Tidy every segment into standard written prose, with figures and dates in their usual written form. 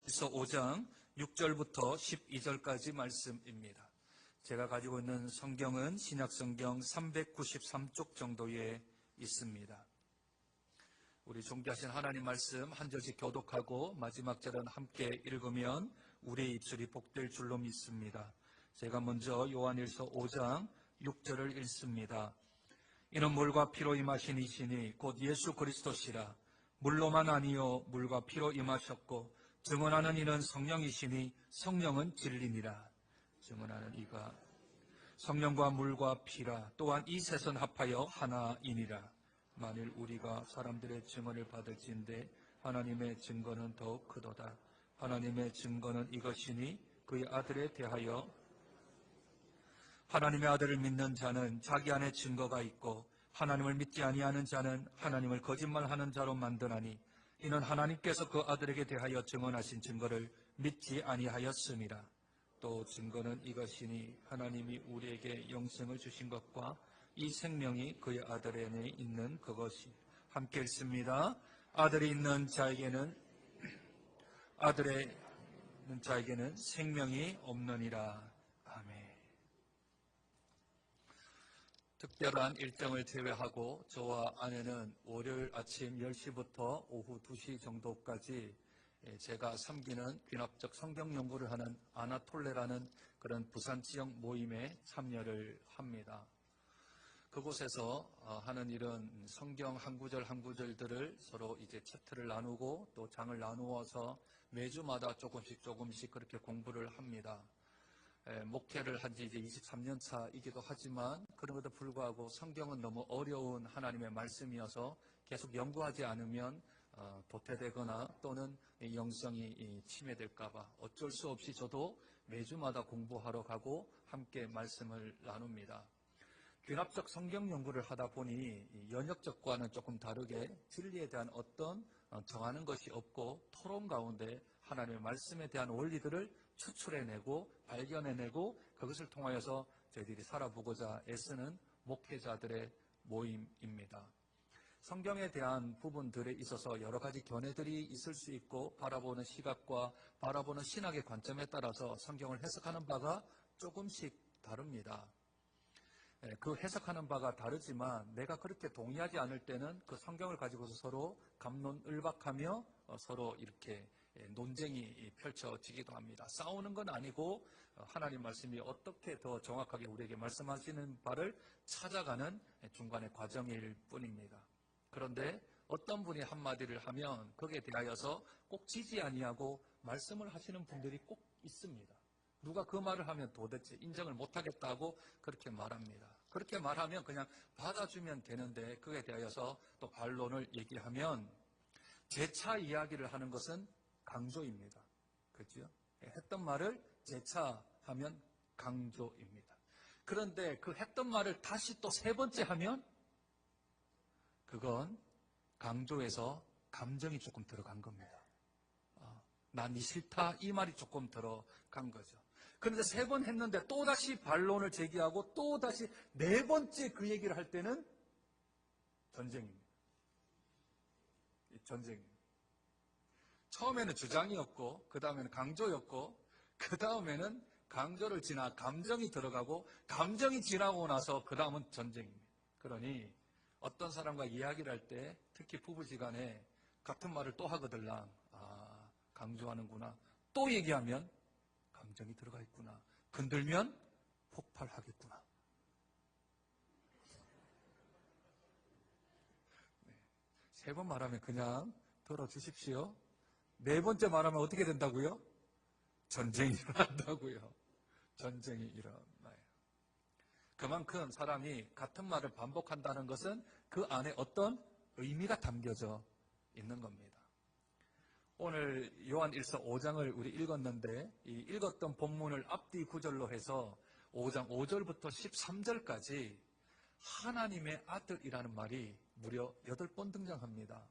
요한일서 5장 6절부터 12절까지 말씀입니다. 제가 가지고 있는 성경은 신약성경 393쪽 정도에 있습니다. 우리 존귀하신 하나님 말씀 한 절씩 교독하고 마지막 절은 함께 읽으면 우리의 입술이 복될 줄로 믿습니다. 제가 먼저 요한일서 5장 6절을 읽습니다. 이는 물과 피로 임하신 이시니 곧 예수 그리스도시라. 물로만 아니요 물과 피로 임하셨고 증언하는 이는 성령이시니 성령은 진리니라. 증언하는 이가 성령과 물과 피라. 또한 이 셋은 합하여 하나이니라. 만일 우리가 사람들의 증언을 받을진대 하나님의 증거는 더욱 크도다. 하나님의 증거는 이것이니 그의 아들에 대하여 하나님의 아들을 믿는 자는 자기 안에 증거가 있고 하나님을 믿지 아니하는 자는 하나님을 거짓말하는 자로 만드나니 이는 하나님께서 그 아들에게 대하여 증언하신 증거를 믿지 아니하였음이라. 또 증거는 이것이니 하나님이 우리에게 영생을 주신 것과 이 생명이 그의 아들 안에 있는 그것이. 함께 읽습니다. 아들이 있는 자에게는 생명이 없느니라. 아멘. 특별한 일정을 제외하고 저와 아내는 월요일 아침 10시부터 오후 2시 정도까지 제가 섬기는 귀납적 성경 연구를 하는 아나톨레라는 그런 부산 지역 모임에 참여를 합니다. 그곳에서 하는 일은 성경 한 구절 한 구절들을 서로 이제 챕터를 나누고 또 장을 나누어서 매주마다 조금씩 그렇게 공부를 합니다. 목회를 한 지 이제 23년 차이기도 하지만 그럼에도 불구하고 성경은 너무 어려운 하나님의 말씀이어서 계속 연구하지 않으면 도태되거나 또는 영성이 침해될까봐 어쩔 수 없이 저도 매주마다 공부하러 가고 함께 말씀을 나눕니다. 귀납적 성경 연구를 하다 보니 연역적과는 조금 다르게 진리에 대한 어떤 정하는 것이 없고 토론 가운데 하나님의 말씀에 대한 원리들을 추출해내고 발견해내고 그것을 통하여서 저희들이 살아보고자 애쓰는 목회자들의 모임입니다. 성경에 대한 부분들에 있어서 여러 가지 견해들이 있을 수 있고 바라보는 시각과 바라보는 신학의 관점에 따라서 성경을 해석하는 바가 조금씩 다릅니다. 그 해석하는 바가 다르지만 내가 그렇게 동의하지 않을 때는 그 성경을 가지고서 서로 갑론을박하며 서로 이렇게 논쟁이 펼쳐지기도 합니다. 싸우는 건 아니고 하나님 말씀이 어떻게 더 정확하게 우리에게 말씀하시는 바를 찾아가는 중간의 과정일 뿐입니다. 그런데 어떤 분이 한마디를 하면 거기에 대하여서 꼭 지지 아니하고 말씀을 하시는 분들이 꼭 있습니다. 누가 그 말을 하면 도대체 인정을 못하겠다고 그렇게 말합니다. 그렇게 말하면 그냥 받아주면 되는데 그에 대하여서 또 반론을 얘기하면 재차 이야기를 하는 것은 강조입니다. 그렇죠? 했던 말을 재차하면 강조입니다. 그런데 그 했던 말을 다시 또 세 번째 하면 그건 강조에서 감정이 조금 들어간 겁니다. 난 이 싫다 이 말이 조금 들어간 거죠. 그런데 세 번 했는데 또다시 반론을 제기하고 또다시 네 번째 그 얘기를 할 때는 전쟁입니다. 전쟁입니다. 처음에는 주장이었고 그 다음에는 강조였고 그 다음에는 강조를 지나 감정이 들어가고 감정이 지나고 나서 그 다음은 전쟁입니다. 그러니 어떤 사람과 이야기를 할 때 특히 부부지간에 같은 말을 또 하거들랑 강조하는구나. 또 얘기하면 감정이 들어가 있구나. 건들면 폭발하겠구나. 세 번 말하면 그냥 들어주십시오. 네 번째 말하면 어떻게 된다고요? 전쟁이 일어난다고요. 전쟁이 일어나요. 그만큼 사람이 같은 말을 반복한다는 것은 그 안에 어떤 의미가 담겨져 있는 겁니다. 오늘 요한일서 5장을 우리 읽었는데 이 읽었던 본문을 앞뒤 구절로 해서 5장 5절부터 13절까지 하나님의 아들이라는 말이 무려 8번 등장합니다.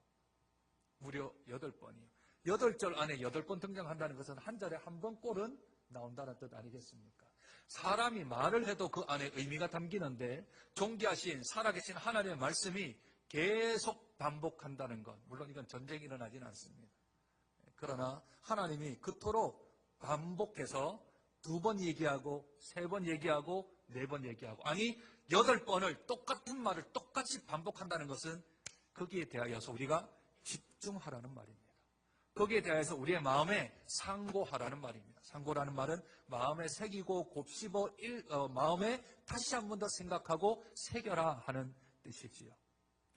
무려 8번이요. 8절 안에 8번 등장한다는 것은 한 절에 한 번 꼴은 나온다는 뜻 아니겠습니까? 사람이 말을 해도 그 안에 의미가 담기는데 존귀하신 살아계신 하나님의 말씀이 계속 반복한다는 것. 물론 이건 전쟁이 일어나지는 않습니다. 그러나 하나님이 그토록 반복해서 2번 얘기하고 3번 얘기하고 4번 얘기하고 아니 8번을 똑같은 말을 똑같이 반복한다는 것은 거기에 대하여서 우리가 집중하라는 말입니다. 거기에 대해서 우리의 마음에 상고하라는 말입니다. 상고라는 말은 마음에 새기고 곱씹어 마음에 다시 한 번 더 생각하고 새겨라 하는 뜻이지요.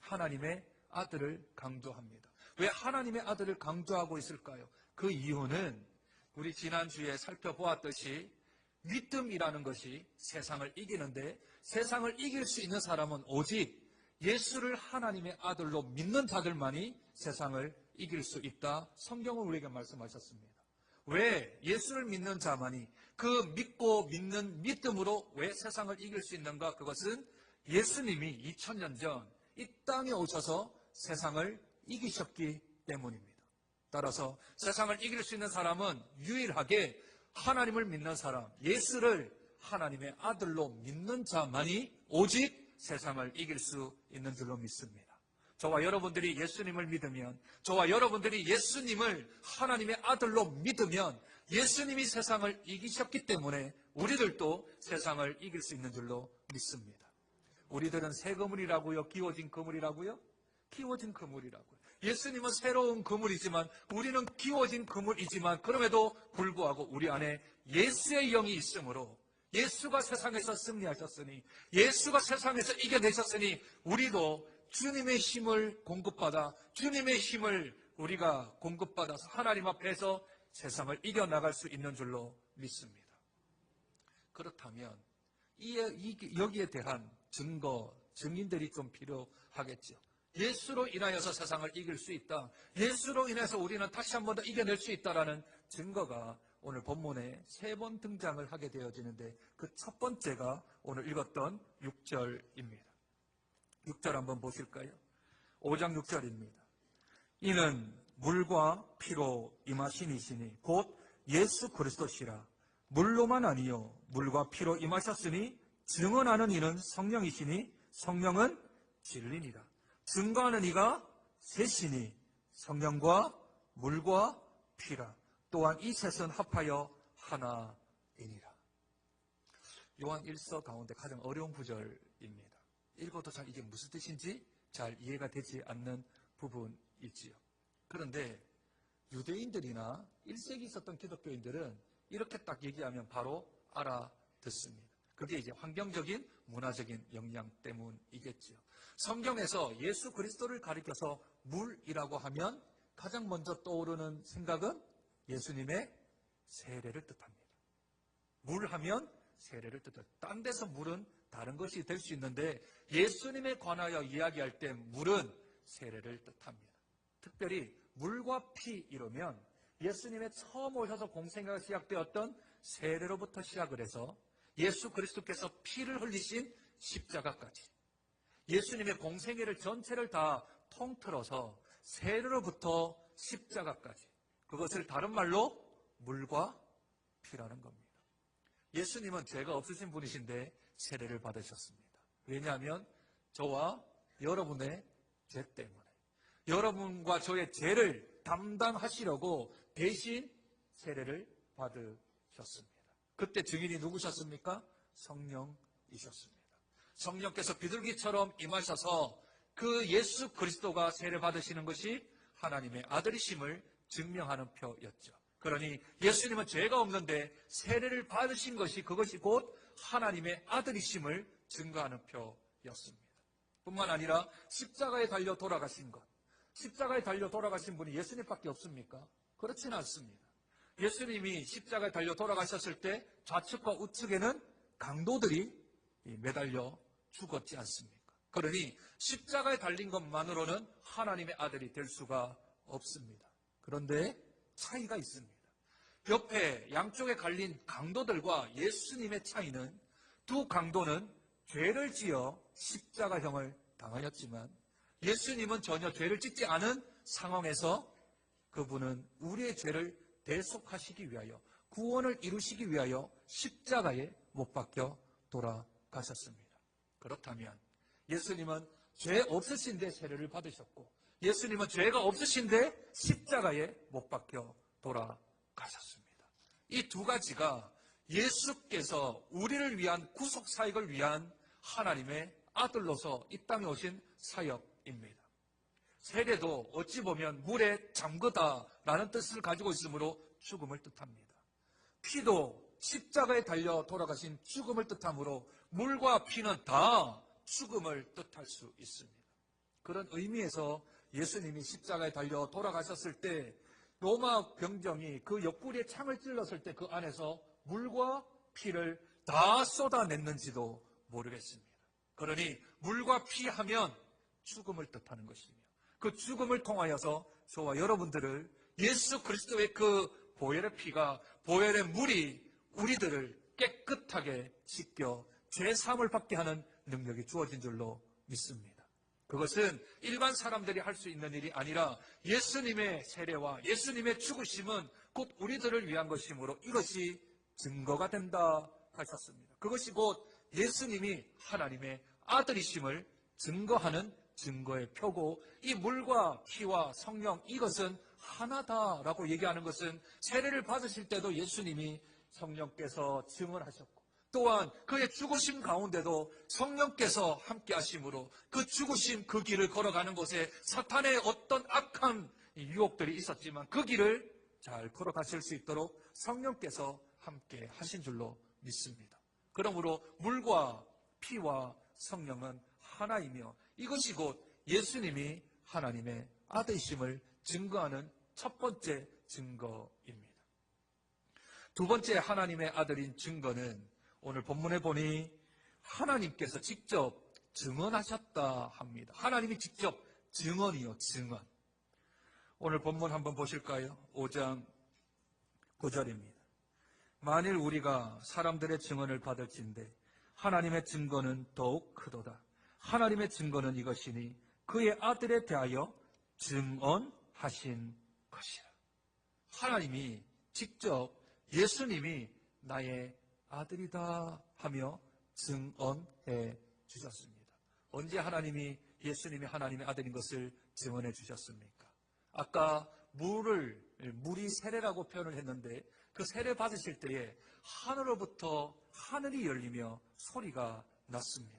하나님의 아들을 강조합니다. 왜 하나님의 아들을 강조하고 있을까요? 그 이유는 우리 지난주에 살펴보았듯이 믿음이라는 것이 세상을 이기는데 세상을 이길 수 있는 사람은 오직 예수를 하나님의 아들로 믿는 자들만이 세상을 이길 수 있다. 성경은 우리에게 말씀하셨습니다. 왜 예수를 믿는 자만이 그 믿고 믿는 믿음으로 왜 세상을 이길 수 있는가? 그것은 예수님이 2000년 전 이 땅에 오셔서 세상을 이기셨기 때문입니다. 따라서 세상을 이길 수 있는 사람은 유일하게 하나님을 믿는 사람, 예수를 하나님의 아들로 믿는 자만이 오직 세상을 이길 수 있는 줄로 믿습니다. 저와 여러분들이 예수님을 믿으면, 저와 여러분들이 예수님을 하나님의 아들로 믿으면 예수님이 세상을 이기셨기 때문에 우리들도 세상을 이길 수 있는 줄로 믿습니다. 우리들은 새 그물이라고요? 기워진 그물이라고요? 기워진 그물이라고요. 예수님은 새로운 그물이지만 우리는 기워진 그물이지만 그럼에도 불구하고 우리 안에 예수의 영이 있으므로 예수가 세상에서 승리하셨으니 예수가 세상에서 이겨내셨으니 우리도 주님의 힘을 공급받아 주님의 힘을 우리가 공급받아서 하나님 앞에서 세상을 이겨나갈 수 있는 줄로 믿습니다. 그렇다면 여기에 대한 증거, 증인들이 좀 필요하겠죠. 예수로 인하여서 세상을 이길 수 있다. 예수로 인해서 우리는 다시 한 번 더 이겨낼 수 있다라는 증거가 오늘 본문에 3번 등장을 하게 되어지는데 그 첫 번째가 오늘 읽었던 6절입니다. 6절 한번 보실까요? 5장 6절입니다. 이는 물과 피로 임하신 이시니 곧 예수 그리스도시라. 물로만 아니요 물과 피로 임하셨으니 증언하는 이는 성령이시니 성령은 진리니라. 증거하는 이가 셋이니 성령과 물과 피라. 또한 이 셋은 합하여 하나이니라. 요한 1서 가운데 가장 어려운 구절입니다. 읽어도 잘 이게 무슨 뜻인지 잘 이해가 되지 않는 부분이지요. 그런데 유대인들이나 1세기 있었던 기독교인들은 이렇게 딱 얘기하면 바로 알아듣습니다. 그게 이제 환경적인 문화적인 영향 때문이겠죠. 성경에서 예수 그리스도를 가리켜서 물이라고 하면 가장 먼저 떠오르는 생각은 예수님의 세례를 뜻합니다. 물 하면 세례를 뜻합니다. 딴 데서 물은 다른 것이 될 수 있는데 예수님에 관하여 이야기할 때 물은 세례를 뜻합니다. 특별히 물과 피 이러면 예수님의 처음 오셔서 공생애가 시작되었던 세례로부터 시작을 해서 예수 그리스도께서 피를 흘리신 십자가까지 예수님의 공생애를 전체를 다 통틀어서 세례로부터 십자가까지 그것을 다른 말로 물과 피라는 겁니다. 예수님은 죄가 없으신 분이신데 세례를 받으셨습니다. 왜냐하면 저와 여러분의 죄 때문에 여러분과 저의 죄를 담당하시려고 대신 세례를 받으셨습니다. 그때 증인이 누구셨습니까? 성령이셨습니다. 성령께서 비둘기처럼 임하셔서 그 예수 그리스도가 세례 받으시는 것이 하나님의 아들이심을 증명하는 표였죠. 그러니 예수님은 죄가 없는데 세례를 받으신 것이 그것이 곧 하나님의 아들이심을 증거하는 표였습니다. 뿐만 아니라 십자가에 달려 돌아가신 것. 십자가에 달려 돌아가신 분이 예수님밖에 없습니까? 그렇지는 않습니다. 예수님이 십자가에 달려 돌아가셨을 때 좌측과 우측에는 강도들이 매달려 죽었지 않습니까? 그러니 십자가에 달린 것만으로는 하나님의 아들이 될 수가 없습니다. 그런데 차이가 있습니다. 옆에 양쪽에 갈린 강도들과 예수님의 차이는 두 강도는 죄를 지어 십자가형을 당하였지만 예수님은 전혀 죄를 짓지 않은 상황에서 그분은 우리의 죄를 대속하시기 위하여 구원을 이루시기 위하여 십자가에 못 박혀 돌아가셨습니다. 그렇다면 예수님은 죄 없으신데 세례를 받으셨고 예수님은 죄가 없으신데 십자가에 못 박혀 돌아가셨습니다. 이 두 가지가 예수께서 우리를 위한 구속 사역을 위한 하나님의 아들로서 이 땅에 오신 사역입니다. 세례도 어찌 보면 물에 잠그다라는 뜻을 가지고 있으므로 죽음을 뜻합니다. 피도 십자가에 달려 돌아가신 죽음을 뜻하므로 물과 피는 다 죽음을 뜻할 수 있습니다. 그런 의미에서 예수님이 십자가에 달려 돌아가셨을 때 로마 병정이 그 옆구리에 창을 찔렀을 때 그 안에서 물과 피를 다 쏟아냈는지도 모르겠습니다. 그러니 물과 피 하면 죽음을 뜻하는 것이며 그 죽음을 통하여서 저와 여러분들을 예수 그리스도의 그 보혈의 피가 보혈의 물이 우리들을 깨끗하게 씻겨 죄사함을 받게 하는 능력이 주어진 줄로 믿습니다. 그것은 일반 사람들이 할 수 있는 일이 아니라 예수님의 세례와 예수님의 죽으심은 곧 우리들을 위한 것이므로 이것이 증거가 된다 하셨습니다. 그것이 곧 예수님이 하나님의 아들이심을 증거하는 증거의 표고 이 물과 피와 성령 이것은 하나다라고 얘기하는 것은 세례를 받으실 때도 예수님이 성령께서 증언하셨고 또한 그의 죽으심 가운데도 성령께서 함께 하심으로 그 죽으심 그 길을 걸어가는 곳에 사탄의 어떤 악한 유혹들이 있었지만 그 길을 잘 걸어가실 수 있도록 성령께서 함께 하신 줄로 믿습니다. 그러므로 물과 피와 성령은 하나이며 이것이 곧 예수님이 하나님의 아들이심을 증거하는 첫 번째 증거입니다. 두 번째 하나님의 아들인 증거는 오늘 본문에 보니 하나님께서 직접 증언하셨다 합니다. 하나님이 직접 증언이요, 증언. 오늘 본문 한번 보실까요? 5장 9절입니다. 만일 우리가 사람들의 증언을 받을진대 하나님의 증거는 더욱 크도다. 하나님의 증거는 이것이니 그의 아들에 대하여 증언하신 것이라. 하나님이 직접 예수님이 나의 아들이다 하며 증언해 주셨습니다. 언제 하나님이 예수님이 하나님의 아들인 것을 증언해 주셨습니까? 아까 물이 세례라고 표현을 했는데 그 세례 받으실 때에 하늘로부터 하늘이 열리며 소리가 났습니다.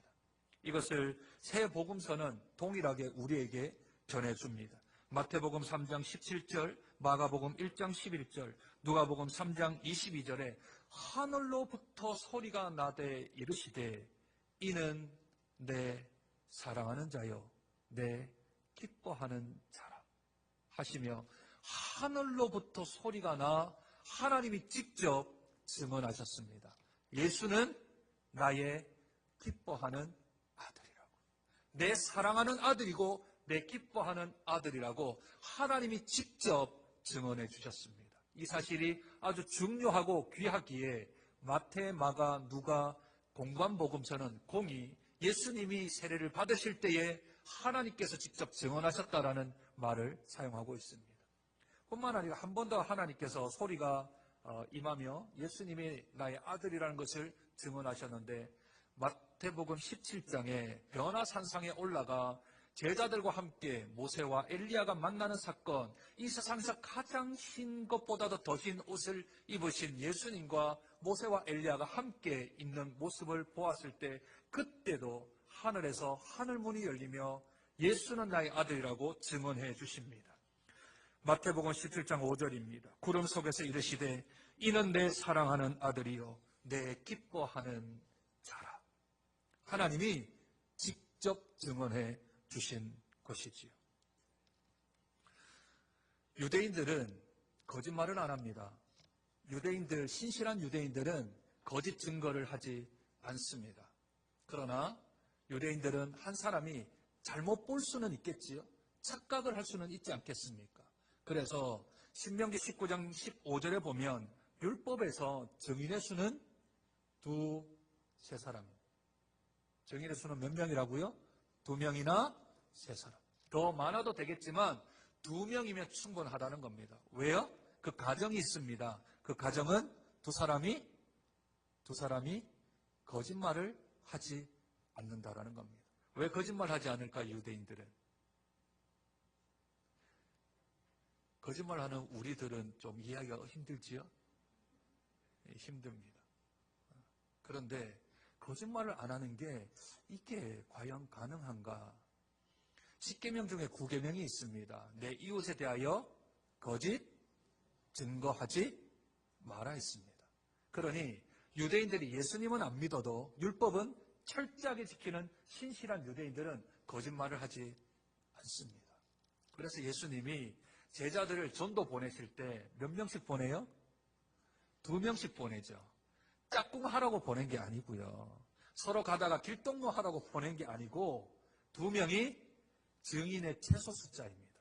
이것을 새 복음서는 동일하게 우리에게 전해줍니다. 마태복음 3장 17절, 마가복음 1장 11절, 누가복음 3장 22절에 하늘로부터 소리가 나되 이르시되 이는 내 사랑하는 자요 내 기뻐하는 자라 하시며 하늘로부터 소리가 나 하나님이 직접 증언하셨습니다. 예수는 나의 기뻐하는 아들이라고, 내 사랑하는 아들이고 내 기뻐하는 아들이라고 하나님이 직접 증언해 주셨습니다. 이 사실이 아주 중요하고 귀하기에 마태, 마가, 누가, 공관복음서는 공이 예수님이 세례를 받으실 때에 하나님께서 직접 증언하셨다라는 말을 사용하고 있습니다. 뿐만 아니라 한 번 더 하나님께서 소리가 임하며 예수님이 나의 아들이라는 것을 증언하셨는데 마태복음 17장에 변화산상에 올라가 제자들과 함께 모세와 엘리야가 만나는 사건, 이 세상에서 가장 흰 것보다도 더 흰 옷을 입으신 예수님과 모세와 엘리야가 함께 있는 모습을 보았을 때 그때도 하늘에서 하늘문이 열리며 예수는 나의 아들이라고 증언해 주십니다. 마태복음 17장 5절입니다. 구름 속에서 이르시되 이는 내 사랑하는 아들이요 내 기뻐하는 자라. 하나님이 직접 증언해 주신 것이지요. 유대인들은 거짓말을 안 합니다. 신실한 유대인들은 거짓 증거를 하지 않습니다. 그러나 유대인들은 한 사람이 잘못 볼 수는 있겠지요. 착각을 할 수는 있지 않겠습니까? 그래서 신명기 19장 15절에 보면 율법에서 증인의 수는 두세 사람. 증인의 수는 몇 명이라고요? 2명이나 3사람. 더 많아도 되겠지만 2명이면 충분하다는 겁니다. 왜요? 그 가정이 있습니다. 그 가정은 두 사람이 거짓말을 하지 않는다라는 겁니다. 왜 거짓말하지 않을까? 유대인들은 거짓말하는 우리들은 좀 이해하기가 힘들지요? 힘듭니다. 그런데 거짓말을 안 하는 게 이게 과연 가능한가? 10계명 중에 9계명이 있습니다. 내 이웃에 대하여 거짓 증거하지 마라 했습니다. 그러니 유대인들이 예수님은 안 믿어도 율법은 철저하게 지키는 신실한 유대인들은 거짓말을 하지 않습니다. 그래서 예수님이 제자들을 전도 보내실 때 몇 명씩 보내요? 2명씩 보내죠. 짝꿍하라고 보낸 게 아니고요. 서로 가다가 길동무하라고 보낸 게 아니고 2명이 증인의 최소 숫자입니다.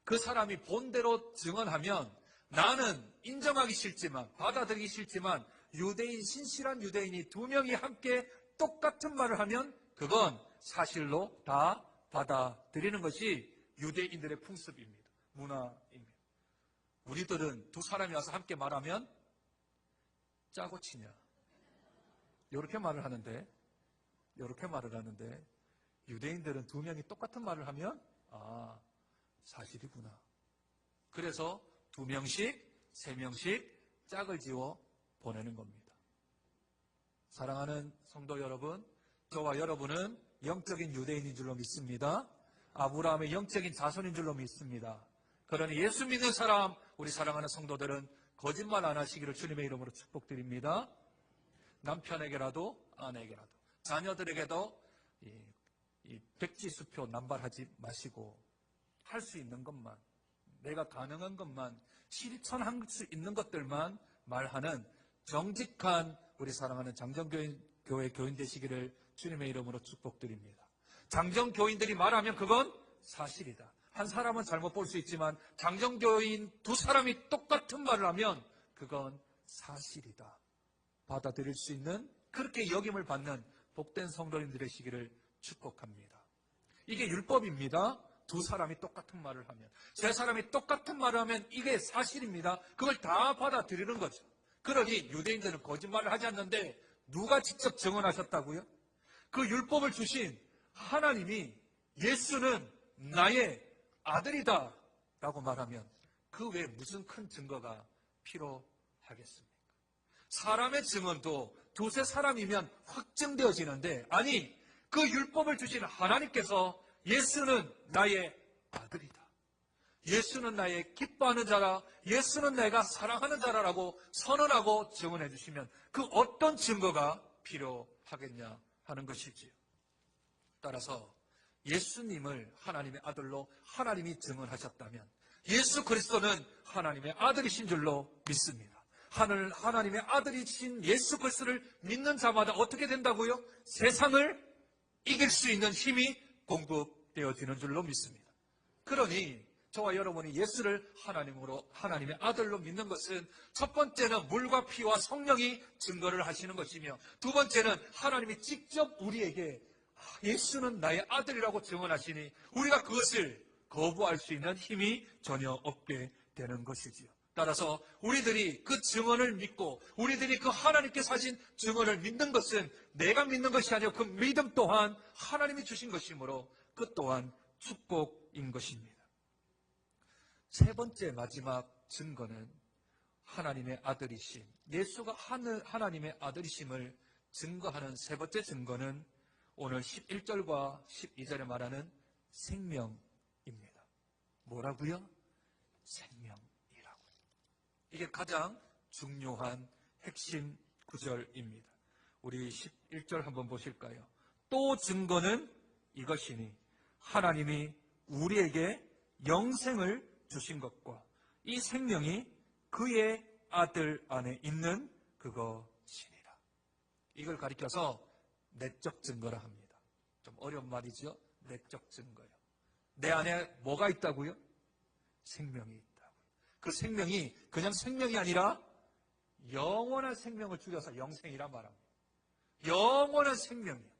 그 사람이 본대로 증언하면 나는 인정하기 싫지만 받아들이기 싫지만 유대인 신실한 유대인이 2명이 함께 똑같은 말을 하면 그건 사실로 다 받아들이는 것이 유대인들의 풍습입니다. 문화입니다. 우리들은 2사람이 와서 함께 말하면 짜고 치냐 이렇게 말을 하는데 유대인들은 2명이 똑같은 말을 하면 사실이구나. 그래서 2명씩 3명씩 짝을 지어 보내는 겁니다. 사랑하는 성도 여러분, 저와 여러분은 영적인 유대인인 줄로 믿습니다. 아브라함의 영적인 자손인 줄로 믿습니다. 그러니 예수 믿는 사람, 우리 사랑하는 성도들은 거짓말 안 하시기를 주님의 이름으로 축복드립니다. 남편에게라도 아내에게라도 자녀들에게도 이 백지수표 남발하지 마시고 할 수 있는 것만, 내가 가능한 것만, 실천할 수 있는 것들만 말하는 정직한 우리 사랑하는 장정교회 교인 되시기를 주님의 이름으로 축복드립니다. 장정교인들이 말하면 그건 사실이다. 한 사람은 잘못 볼 수 있지만 장정교인 2사람이 똑같은 말을 하면 그건 사실이다. 받아들일 수 있는, 그렇게 여김을 받는 복된 성도님 되시기를 축복합니다. 이게 율법입니다. 2사람이 똑같은 말을 하면, 3사람이 똑같은 말을 하면 이게 사실입니다. 그걸 다 받아들이는 거죠. 그러니 유대인들은 거짓말을 하지 않는데 누가 직접 증언하셨다고요? 그 율법을 주신 하나님이 예수는 나의 아들이다 라고 말하면 그 외에 무슨 큰 증거가 필요하겠습니까? 사람의 증언도 2-3사람이면 확증되어지는데, 아니, 그 율법을 주신 하나님께서 예수는 나의 아들이다, 예수는 나의 기뻐하는 자라, 예수는 내가 사랑하는 자라라고 선언하고 증언해 주시면 그 어떤 증거가 필요하겠냐 하는 것이지요. 따라서 예수님을 하나님의 아들로 하나님이 증언하셨다면 예수 그리스도는 하나님의 아들이신 줄로 믿습니다. 하나님의 아들이신 예수 그리스도를 믿는 자마다 어떻게 된다고요? 세상을 이길 수 있는 힘이 공급되어지는 줄로 믿습니다. 그러니 저와 여러분이 예수를 하나님의 아들로 믿는 것은 첫 번째는 물과 피와 성령이 증거를 하시는 것이며, 2번째는 하나님이 직접 우리에게 예수는 나의 아들이라고 증언하시니 우리가 그것을 거부할 수 있는 힘이 전혀 없게 되는 것이지요. 따라서 우리들이 그 증언을 믿고 우리들이 그 하나님께서 하신 증언을 믿는 것은 내가 믿는 것이 아니고 그 믿음 또한 하나님이 주신 것이므로 그 또한 축복인 것입니다. 3번째 마지막 증거는 하나님의 아들이심, 예수가 하나님의 아들이심을 증거하는 3번째 증거는 오늘 11절과 12절에 말하는 생명입니다. 뭐라고요? 생명이라고요. 이게 가장 중요한 핵심 구절입니다. 우리 11절 한번 보실까요? 또 증거는 이것이니 하나님이 우리에게 영생을 주신 것과 이 생명이 그의 아들 안에 있는 그것이니라. 이걸 가리켜서 내적 증거라 합니다. 좀 어려운 말이죠. 내적 증거요. 내 안에 뭐가 있다고요? 생명이 있다고요. 그 생명이 그냥 생명이 아니라 영원한 생명을 줄여서 영생이라 말합니다. 영원한 생명이요.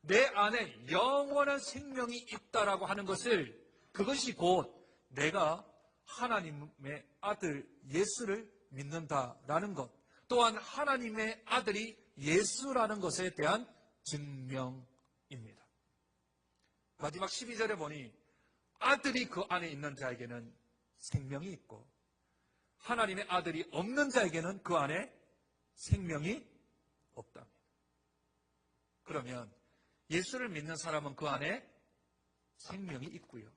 내 안에 영원한 생명이 있다라고 하는 것을, 그것이 곧 내가 하나님의 아들 예수를 믿는다라는 것, 또한 하나님의 아들이 예수라는 것에 대한 증명입니다. 마지막 12절에 보니 아들이 그 안에 있는 자에게는 생명이 있고 하나님의 아들이 없는 자에게는 그 안에 생명이 없답니다. 그러면 예수를 믿는 사람은 그 안에 생명이 있고요.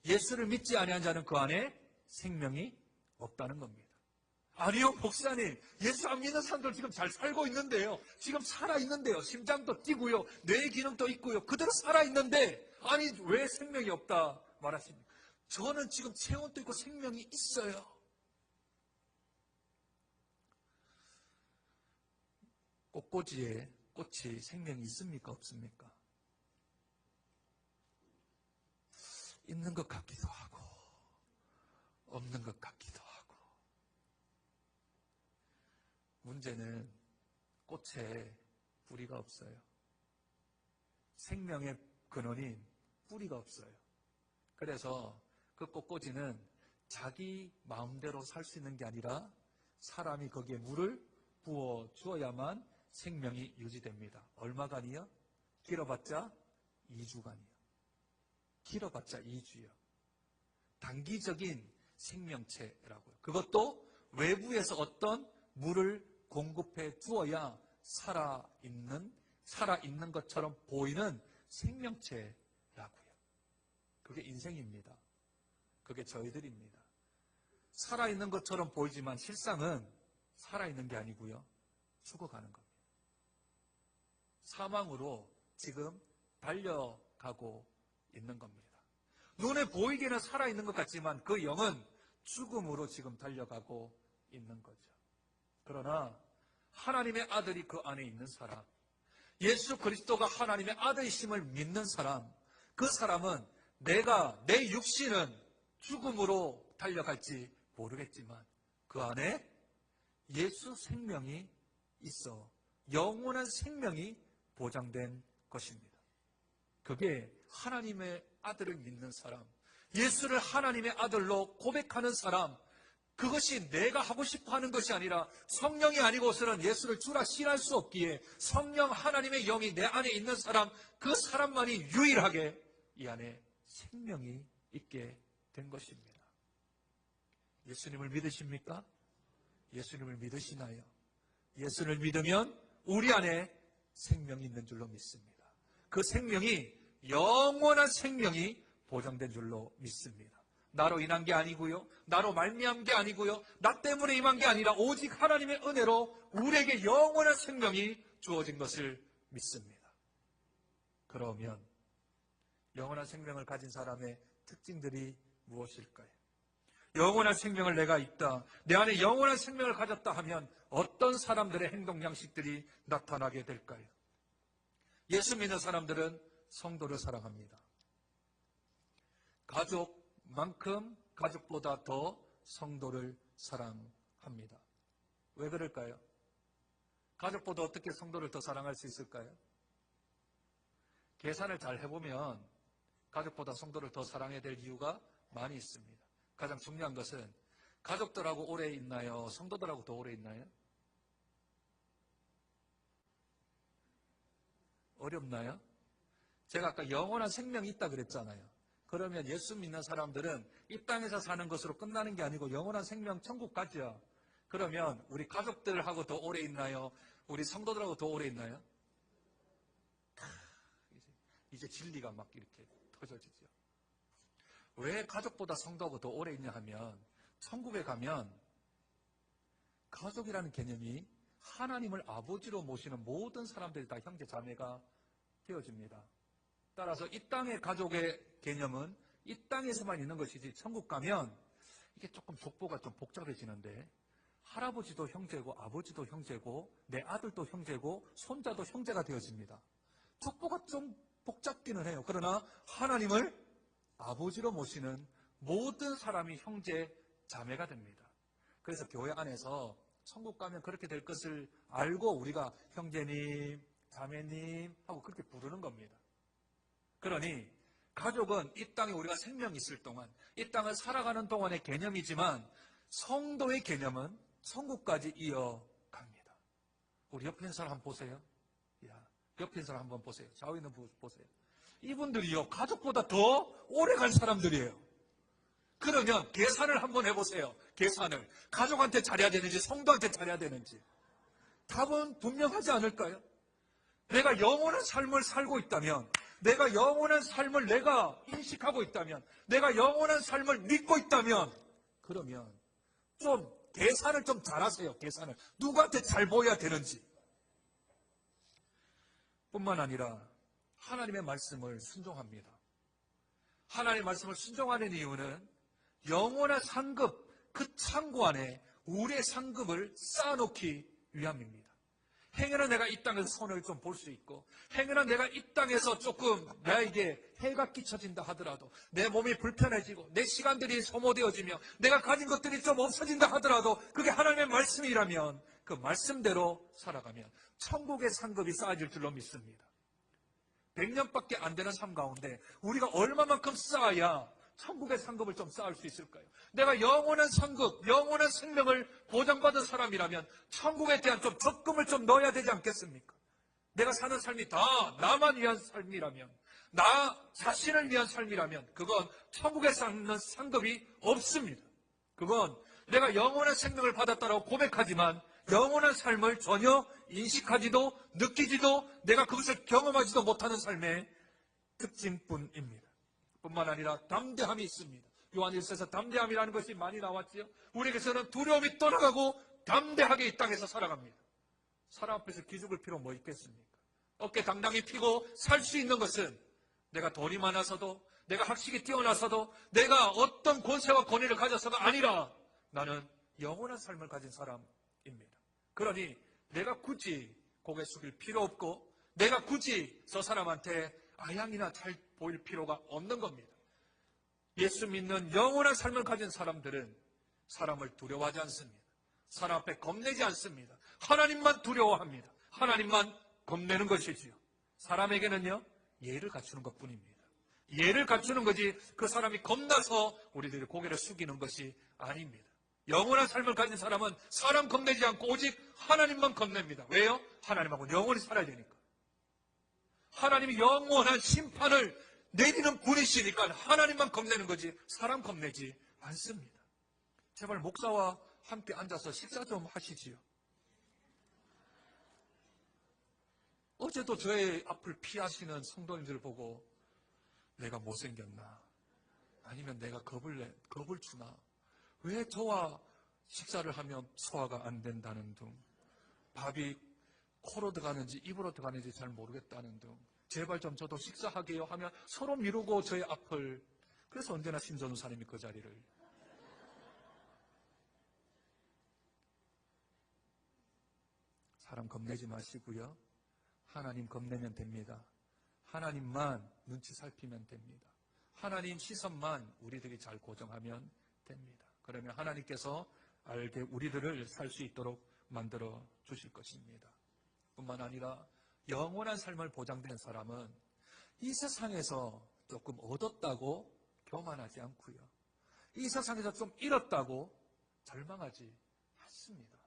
예수를 믿지 아니한 자는 그 안에 생명이 없다는 겁니다. 아니요, 목사님. 예수 안 믿는 사람들 지금 잘 살고 있는데요. 지금 살아있는데요. 심장도 뛰고요. 뇌 기능도 있고요. 그대로 살아있는데 아니 왜 생명이 없다 말하십니까? 저는 지금 체온도 있고 생명이 있어요. 꽃꽂이에 꽃이 생명이 있습니까? 없습니까? 있는 것 같기도 하고 없는 것 같기도 하고. 문제는 꽃에 뿌리가 없어요. 생명의 근원인 뿌리가 없어요. 그래서 그 꽃꽂이는 자기 마음대로 살 수 있는 게 아니라 사람이 거기에 물을 부어 주어야만 생명이 유지됩니다. 얼마간이요? 길어봤자 2주간이요. 길어봤자 2주요. 단기적인 생명체라고요. 그것도 외부에서 어떤 물을 공급해 주어야 살아있는 것처럼 보이는 생명체라고요. 그게 인생입니다. 그게 저희들입니다. 살아있는 것처럼 보이지만 실상은 살아있는 게 아니고요. 죽어가는 겁니다. 사망으로 지금 달려가고 있는 겁니다. 눈에 보이기는 살아있는 것 같지만 그 영은 죽음으로 지금 달려가고 있는 거죠. 그러나 하나님의 아들이 그 안에 있는 사람, 예수 그리스도가 하나님의 아들이심을 믿는 사람, 그 사람은 내 육신은 죽음으로 달려갈지 모르겠지만 그 안에 예수 생명이 있어 영원한 생명이 보장된 것입니다. 그게 하나님의 아들을 믿는 사람, 예수를 하나님의 아들로 고백하는 사람, 그것이 내가 하고 싶어 하는 것이 아니라 성령이 아니고서는 예수를 주라 신할 수 없기에 성령 하나님의 영이 내 안에 있는 사람, 그 사람만이 유일하게 이 안에 생명이 있게 된 것입니다. 예수님을 믿으십니까? 예수님을 믿으시나요? 예수를 믿으면 우리 안에 생명이 있는 줄로 믿습니다. 그 생명이 영원한 생명이 보장된 줄로 믿습니다. 나로 인한 게 아니고요. 나로 말미암은 게 아니고요. 나 때문에 임한 게 아니라 오직 하나님의 은혜로 우리에게 영원한 생명이 주어진 것을 믿습니다. 그러면 영원한 생명을 가진 사람의 특징들이 무엇일까요? 영원한 생명을 내가 있다, 내 안에 영원한 생명을 가졌다 하면 어떤 사람들의 행동 양식들이 나타나게 될까요? 예수 믿는 사람들은 성도를 사랑합니다. 가족만큼 가족보다 더 성도를 사랑합니다. 왜 그럴까요? 가족보다 어떻게 성도를 더 사랑할 수 있을까요? 계산을 잘 해보면 가족보다 성도를 더 사랑해야 될 이유가 많이 있습니다. 가장 중요한 것은 가족들하고 오래 있나요? 성도들하고 더 오래 있나요? 어렵나요? 제가 아까 영원한 생명이 있다 그랬잖아요. 그러면 예수 믿는 사람들은 이 땅에서 사는 것으로 끝나는 게 아니고 영원한 생명 천국 가죠. 그러면 우리 가족들하고 더 오래 있나요? 우리 성도들하고 더 오래 있나요? 이제 진리가 막 이렇게 터져지죠. 왜 가족보다 성도하고 더 오래 있냐 하면 천국에 가면 가족이라는 개념이 하나님을 아버지로 모시는 모든 사람들이 다 형제 자매가 되어집니다. 따라서 이 땅의 가족의 개념은 이 땅에서만 있는 것이지 천국 가면 이게 조금 족보가 좀 복잡해지는데 할아버지도 형제고 아버지도 형제고 내 아들도 형제고 손자도 형제가 되어집니다. 족보가 좀 복잡기는 해요. 그러나 하나님을 아버지로 모시는 모든 사람이 형제 자매가 됩니다. 그래서 교회 안에서 천국 가면 그렇게 될 것을 알고 우리가 형제님, 자매님 하고 그렇게 부르는 겁니다. 그러니 가족은 이 땅에 우리가 생명이 있을 동안, 이 땅을 살아가는 동안의 개념이지만 성도의 개념은 천국까지 이어갑니다. 우리 옆에 있는 사람 한번 보세요. 옆에 있는 사람 한번 보세요. 좌우에 있는 분 보세요. 이분들이요, 가족보다 더 오래 갈 사람들이에요. 그러면 계산을 한번 해보세요. 계산을. 가족한테 잘해야 되는지 성도한테 잘해야 되는지. 답은 분명하지 않을까요? 내가 영원한 삶을 살고 있다면, 내가 영원한 삶을 내가 인식하고 있다면, 내가 영원한 삶을 믿고 있다면, 그러면 좀 계산을 좀 잘하세요. 계산을. 누구한테 잘 보여야 되는지. 뿐만 아니라 하나님의 말씀을 순종합니다. 하나님의 말씀을 순종하는 이유는 영원한 상급, 그 창고 안에 우리의 상급을 쌓아놓기 위함입니다. 행여나 내가 이 땅에서 손해를 좀 볼 수 있고, 행여나 내가 이 땅에서 조금 나에게 해가 끼쳐진다 하더라도, 내 몸이 불편해지고 내 시간들이 소모되어지며 내가 가진 것들이 좀 없어진다 하더라도 그게 하나님의 말씀이라면 그 말씀대로 살아가면 천국의 상급이 쌓아질 줄로 믿습니다. 100년밖에 안 되는 삶 가운데 우리가 얼마만큼 쌓아야 천국의 상급을 좀 쌓을 수 있을까요? 내가 영원한 상급, 영원한 생명을 보장받은 사람이라면 천국에 대한 좀 적금을 좀 넣어야 되지 않겠습니까? 내가 사는 삶이 다 나만 위한 삶이라면, 나 자신을 위한 삶이라면 그건 천국에 쌓는 상급이 없습니다. 그건 내가 영원한 생명을 받았다고 고백하지만 영원한 삶을 전혀 인식하지도 느끼지도 내가 그것을 경험하지도 못하는 삶의 특징뿐입니다. 뿐만 아니라 담대함이 있습니다. 요한일서에서 담대함이라는 것이 많이 나왔지요. 우리에게서는 두려움이 떠나가고 담대하게 이 땅에서 살아갑니다. 사람 앞에서 기죽을 필요 뭐 있겠습니까? 어깨 당당히 펴고 살 수 있는 것은 내가 돈이 많아서도, 내가 학식이 뛰어나서도, 내가 어떤 권세와 권위를 가져서가 아니라 나는 영원한 삶을 가진 사람입니다. 그러니 내가 굳이 고개 숙일 필요 없고, 내가 굳이 저 사람한테 아양이나 잘 보일 필요가 없는 겁니다. 예수 믿는 영원한 삶을 가진 사람들은 사람을 두려워하지 않습니다. 사람 앞에 겁내지 않습니다. 하나님만 두려워합니다. 하나님만 겁내는 것이지요. 사람에게는요, 예를 갖추는 것뿐입니다. 예를 갖추는 거지 그 사람이 겁나서 우리들이 고개를 숙이는 것이 아닙니다. 영원한 삶을 가진 사람은 사람 겁내지 않고 오직 하나님만 겁냅니다. 왜요? 하나님하고 영원히 살아야 되니까. 하나님이 영원한 심판을 내리는 분이시니까 하나님만 겁내는 거지 사람 겁내지 않습니다. 제발 목사와 함께 앉아서 식사 좀 하시지요. 어제도 저의 앞을 피하시는 성도님들 보고 내가 못생겼나? 아니면 내가 겁을 주나? 왜 저와 식사를 하면 소화가 안 된다는 둥, 밥이 코로 들어가는지 입으로 들어가는지 잘 모르겠다는 둥, 제발 좀 저도 식사하게요 하면 서로 미루고 저의 앞을, 그래서 언제나 신전우사님이 그 자리를. 사람 겁내지 마시고요. 하나님 겁내면 됩니다. 하나님만 눈치 살피면 됩니다. 하나님 시선만 우리들이 잘 고정하면 됩니다. 그러면 하나님께서 알게 우리들을 살 수 있도록 만들어 주실 것입니다. 뿐만 아니라 영원한 삶을 보장된 사람은 이 세상에서 조금 얻었다고 교만하지 않고요. 이 세상에서 좀 잃었다고 절망하지 않습니다.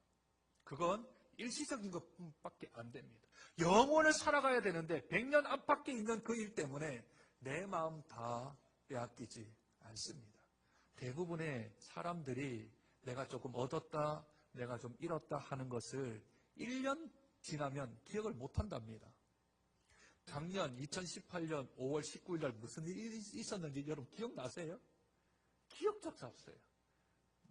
그건 일시적인 것밖에 안 됩니다. 영원을 살아가야 되는데 100년 안팎에 있는 그 일 때문에 내 마음 다 빼앗기지 않습니다. 대부분의 사람들이 내가 조금 얻었다, 내가 좀 잃었다 하는 것을 1년 지나면 기억을 못한답니다. 작년 2018년 5월 19일 날 무슨 일이 있었는지 여러분 기억나세요? 기억조차 없어요.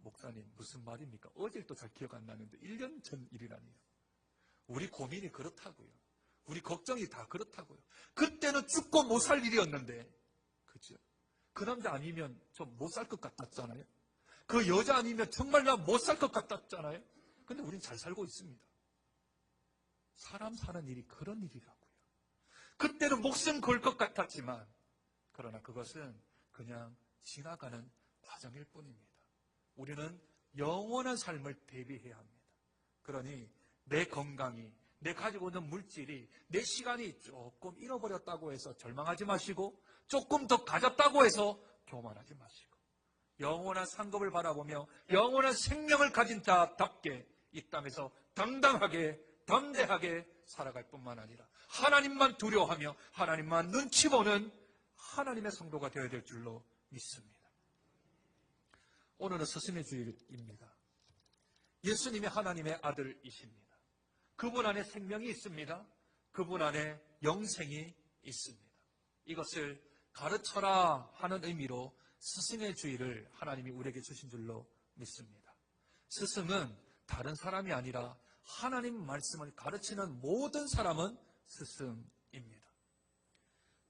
목사님 무슨 말입니까? 어제도 잘 기억 안 나는데 1년 전 일이라니요. 우리 고민이 그렇다고요. 우리 걱정이 다 그렇다고요. 그때는 죽고 못 살 일이었는데, 그죠? 그 남자 아니면 좀 못 살 것 같았잖아요. 그 여자 아니면 정말 나 못 살 것 같았잖아요. 근데 우린 잘 살고 있습니다. 사람 사는 일이 그런 일이라고요. 그때는 목숨 걸 것 같았지만, 그러나 그것은 그냥 지나가는 과정일 뿐입니다. 우리는 영원한 삶을 대비해야 합니다. 그러니 내 건강이, 내 가지고 있는 물질이, 내 시간이 조금 잃어버렸다고 해서 절망하지 마시고, 조금 더 가졌다고 해서 교만하지 마시고, 영원한 상급을 바라보며 영원한 생명을 가진 자답게 이 땅에서 당당하게, 담대하게 살아갈 뿐만 아니라 하나님만 두려워하며 하나님만 눈치 보는 하나님의 성도가 되어야 될 줄로 믿습니다. 오늘은 스승의 주일입니다. 예수님이 하나님의 아들이십니다. 그분 안에 생명이 있습니다. 그분 안에 영생이 있습니다. 이것을 가르쳐라 하는 의미로 스승의 주일을 하나님이 우리에게 주신 줄로 믿습니다. 스승은 다른 사람이 아니라 하나님 말씀을 가르치는 모든 사람은 스승입니다.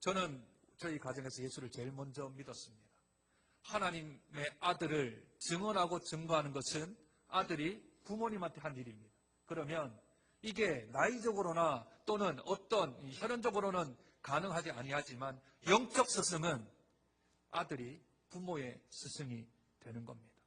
저는 저희 가정에서 예수를 제일 먼저 믿었습니다. 하나님의 아들을 증언하고 증거하는 것은 아들이 부모님한테 한 일입니다. 그러면 이게 나이적으로나 또는 어떤 혈연적으로는 가능하지 아니하지만 영적 스승은 아들이 부모의 스승이 되는 겁니다.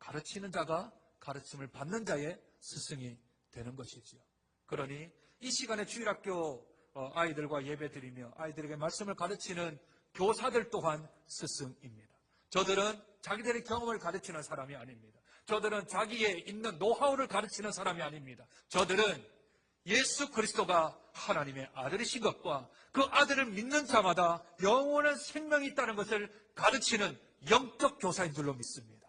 가르치는 자가 가르침을 받는 자의 스승이 되는 것이지요. 그러니 이 시간에 주일학교 아이들과 예배드리며 아이들에게 말씀을 가르치는 교사들 또한 스승입니다. 저들은 자기들의 경험을 가르치는 사람이 아닙니다. 저들은 자기의 있는 노하우를 가르치는 사람이 아닙니다. 저들은 예수 그리스도가 하나님의 아들이신 것과 그 아들을 믿는 자마다 영원한 생명이 있다는 것을 가르치는 영적 교사인 줄로 믿습니다.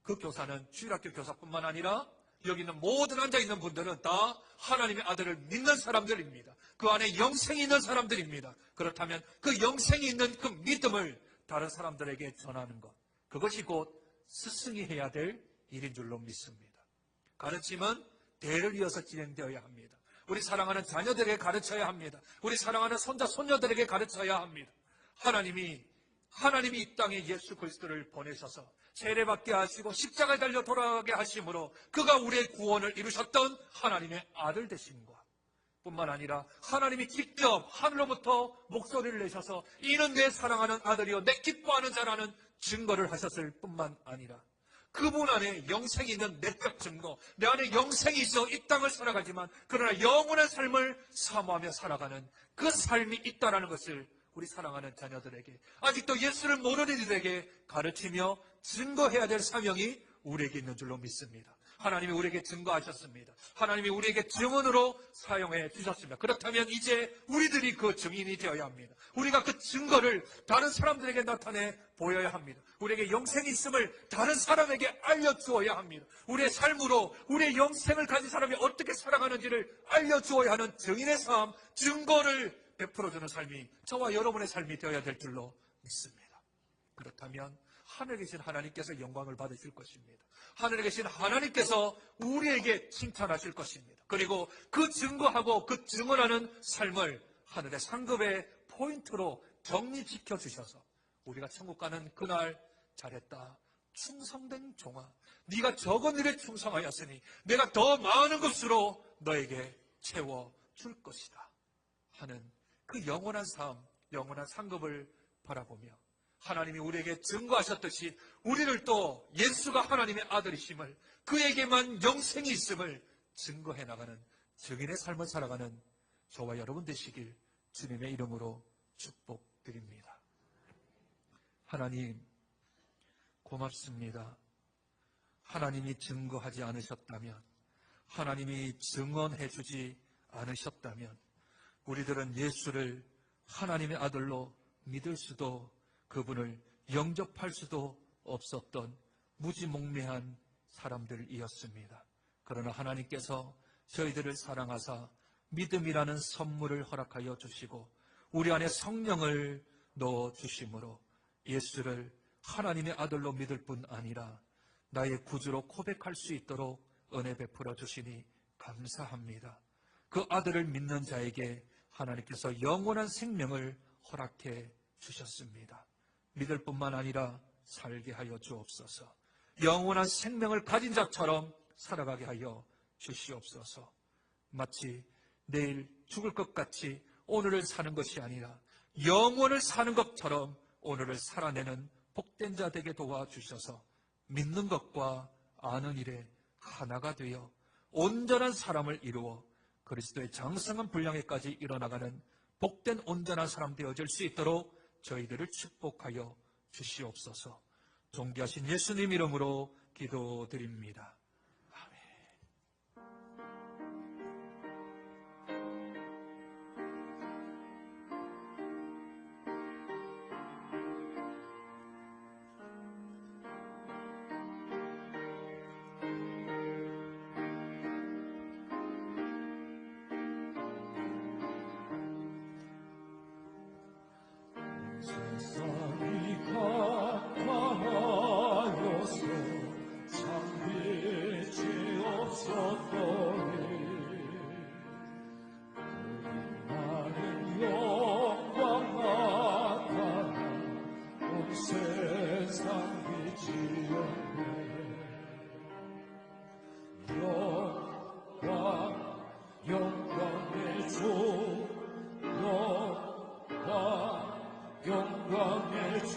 그 교사는 주일학교 교사뿐만 아니라 여기 있는 모든 앉아있는 분들은 다 하나님의 아들을 믿는 사람들입니다. 그 안에 영생이 있는 사람들입니다. 그렇다면 그 영생이 있는 그 믿음을 다른 사람들에게 전하는 것, 그것이 곧 스승이 해야 될 일인 줄로 믿습니다. 가르침은 대를 이어서 진행되어야 합니다. 우리 사랑하는 자녀들에게 가르쳐야 합니다. 우리 사랑하는 손자, 손녀들에게 가르쳐야 합니다. 하나님이 이 땅에 예수 그리스도를 보내셔서 세례받게 하시고 십자가에 달려 돌아가게 하심으로 그가 우리의 구원을 이루셨던 하나님의 아들 되심과 뿐만 아니라 하나님이 직접 하늘로부터 목소리를 내셔서 이는 내 사랑하는 아들이요 내 기뻐하는 자라는 증거를 하셨을 뿐만 아니라 그분 안에 영생이 있는 내적 증거, 내 안에 영생이 있어 이 땅을 살아가지만 그러나 영원한 삶을 사모하며 살아가는 그 삶이 있다는 것을 우리 사랑하는 자녀들에게, 아직도 예수를 모르는 이들에게 가르치며 증거해야 될 사명이 우리에게 있는 줄로 믿습니다. 하나님이 우리에게 증거하셨습니다. 하나님이 우리에게 증언으로 사용해 주셨습니다. 그렇다면 이제 우리들이 그 증인이 되어야 합니다. 우리가 그 증거를 다른 사람들에게 나타내 보여야 합니다. 우리에게 영생이 있음을 다른 사람에게 알려주어야 합니다. 우리의 삶으로 우리의 영생을 가진 사람이 어떻게 살아가는지를 알려주어야 하는 증인의 삶, 증거를 베풀어주는 삶이 저와 여러분의 삶이 되어야 될 줄로 믿습니다. 그렇다면 하늘에 계신 하나님께서 영광을 받으실 것입니다. 하늘에 계신 하나님께서 우리에게 칭찬하실 것입니다. 그리고 그 증거하고 그 증언하는 삶을 하늘의 상급의 포인트로 정립시켜 주셔서 우리가 천국 가는 그날 잘했다. 충성된 종아, 네가 적은 일에 충성하였으니 내가 더 많은 것으로 너에게 채워줄 것이다 하는 그 영원한 삶, 영원한 상급을 바라보며 하나님이 우리에게 증거하셨듯이 우리를 또 예수가 하나님의 아들이심을, 그에게만 영생이 있음을 증거해 나가는 증인의 삶을 살아가는 저와 여러분 되시길 주님의 이름으로 축복드립니다. 하나님 고맙습니다. 하나님이 증거하지 않으셨다면, 하나님이 증언해 주지 않으셨다면 우리들은 예수를 하나님의 아들로 믿을 수도 그분을 영접할 수도 없었던 무지몽매한 사람들이었습니다. 그러나 하나님께서 저희들을 사랑하사 믿음이라는 선물을 허락하여 주시고 우리 안에 성령을 넣어주심으로 예수를 하나님의 아들로 믿을 뿐 아니라 나의 구주로 고백할 수 있도록 은혜 베풀어 주시니 감사합니다. 그 아들을 믿는 자에게 하나님께서 영원한 생명을 허락해 주셨습니다. 믿을 뿐만 아니라 살게 하여 주옵소서. 영원한 생명을 가진 자처럼 살아가게 하여 주시옵소서. 마치 내일 죽을 것 같이 오늘을 사는 것이 아니라 영원을 사는 것처럼 오늘을 살아내는 복된 자 되게 도와주셔서 믿는 것과 아는 일에 하나가 되어 온전한 사람을 이루어 그리스도의 장성한 분량에까지 일어나가는 복된 온전한 사람 되어질 수 있도록 저희들을 축복하여 주시옵소서. 존귀하신 예수님 이름으로 기도드립니다. 아멘. 세상이 가난하여서 참비 죄 없었더니 나는 영광 나타나 온 세상 빛이었네. 영광의 주, 영광의 주,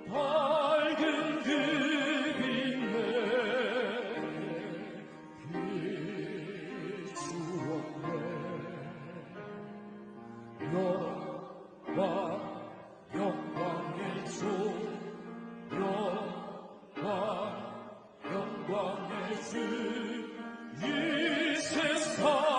밝은 그 빛내 비추었네. 영광의 주, 영광의 주, 이 세상